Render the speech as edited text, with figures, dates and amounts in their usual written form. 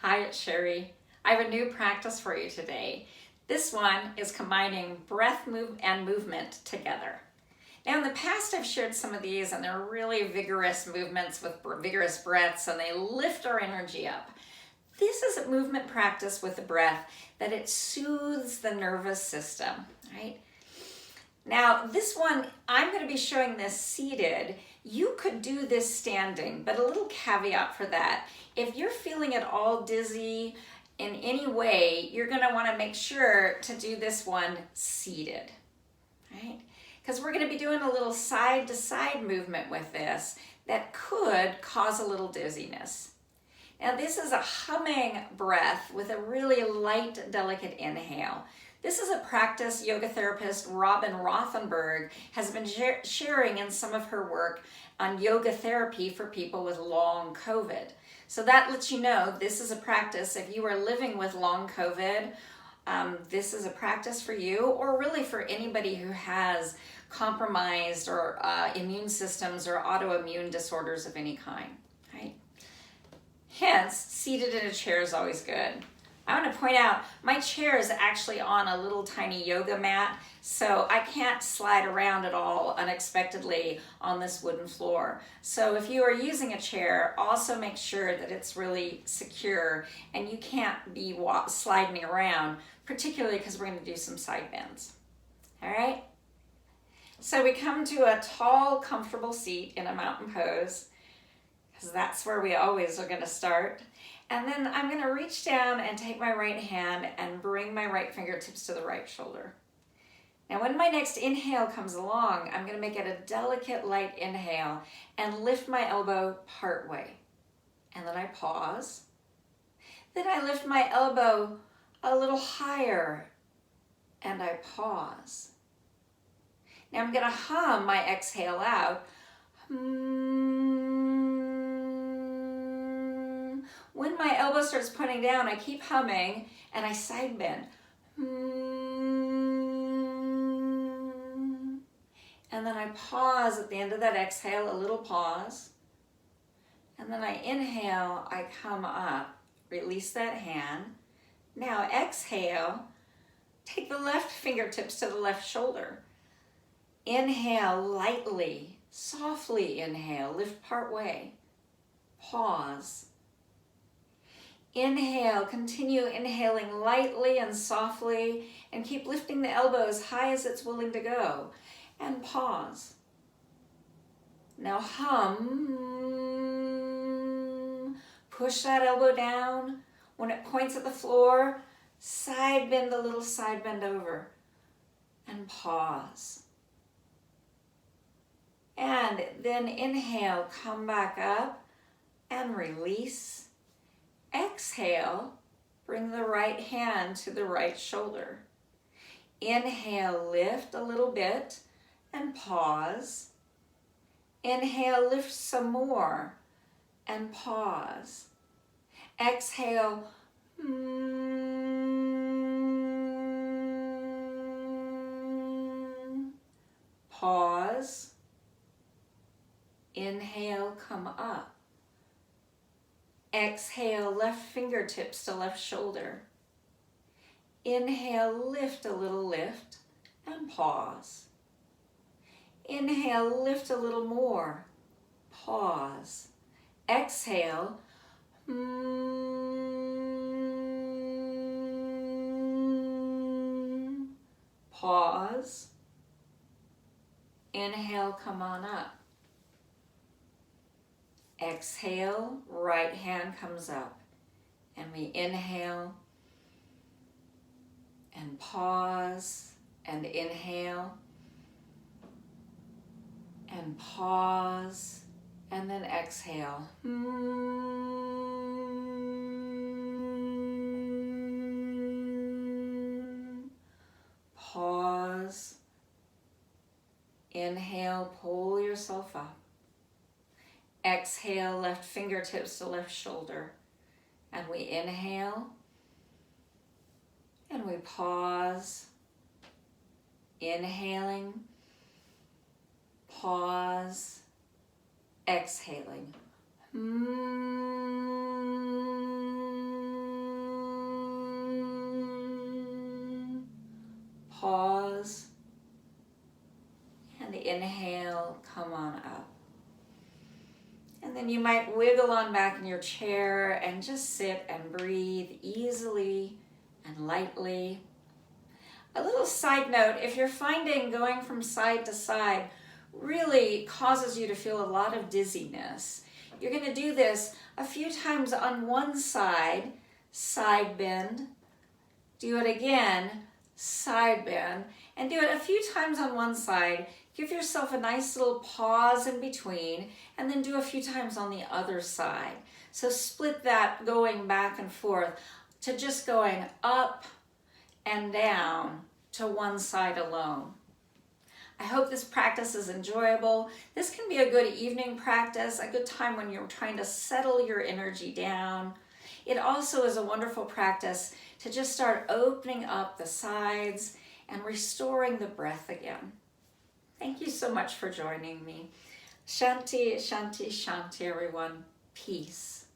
Hi, it's Sherry. I have a new practice for you today. This one is combining breath and movement together. Now, in the past, I've shared some of these, and they're really vigorous movements with vigorous breaths, and they lift our energy up. This is a movement practice with the breath that it soothes the nervous system, right? Now, this one, I'm going to be showing this seated. You could do this standing, but a little caveat for that. If you're feeling at all dizzy in any way, you're going to want to make sure to do this one seated, right? Because we're going to be doing a little side-to-side movement with this that could cause a little dizziness. Now, this is a humming breath with a really light, delicate inhale. This is a practice yoga therapist Robin Rothenberg has been sharing in some of her work on yoga therapy for people with long COVID. So that lets you know this is a practice. If you are living with long COVID, this is a practice for you, or really for anybody who has compromised or immune systems or autoimmune disorders of any kind, right? Hence, seated in a chair is always good. I want to point out, my chair is actually on a little tiny yoga mat, so I can't slide around at all unexpectedly on this wooden floor. So if you are using a chair, also make sure that it's really secure and you can't be sliding around, particularly because we're going to do some side bends. All right? So we come to a tall, comfortable seat in a mountain pose, because that's where we always are going to start. And then I'm going to reach down and take my right hand and bring my right fingertips to the right shoulder. Now, when my next inhale comes along, I'm going to make it a delicate, light inhale and lift my elbow part way. And then I pause. Then I lift my elbow a little higher and I pause. Now I'm going to hum my exhale out. When my elbow starts pointing down, I keep humming and I side bend. And then I pause at the end of that exhale, a little pause. And then I inhale, I come up, release that hand. Now exhale, take the left fingertips to the left shoulder. Inhale lightly, softly inhale, lift part way. Pause. Inhale, continue inhaling lightly and softly and keep lifting the elbow as high as it's willing to go. And pause. Now hum. Push that elbow down. When it points at the floor, side bend a little, side bend over. And pause. And then inhale, come back up and release. Exhale, bring the right hand to the right shoulder. Inhale, lift a little bit and pause. Inhale, lift some more and pause. Exhale, pause. Inhale, come up. Exhale, left fingertips to left shoulder. Inhale, lift a little lift and pause. Inhale, lift a little more. Pause. Exhale. Pause. Inhale, come on up. Exhale, right hand comes up. And we inhale and pause and inhale and pause and then exhale. Pause. Inhale, pull yourself up. Exhale, left fingertips to left shoulder. And we inhale. And we pause. Inhaling. Pause. Exhaling. inhale, come on up. And then you might wiggle on back in your chair and just sit and breathe easily and lightly. A little side note, if you're finding going from side to side really causes you to feel a lot of dizziness, you're going to do this a few times on one side, side bend. Do it again, side bend, and do it a few times on one side. Give yourself a nice little pause in between, and then do a few times on the other side. So split that going back and forth to just going up and down to one side alone. I hope this practice is enjoyable. This can be a good evening practice, a good time when you're trying to settle your energy down. It also is a wonderful practice to just start opening up the sides and restoring the breath again. Thank you so much for joining me. Shanti, Shanti, Shanti, everyone. Peace.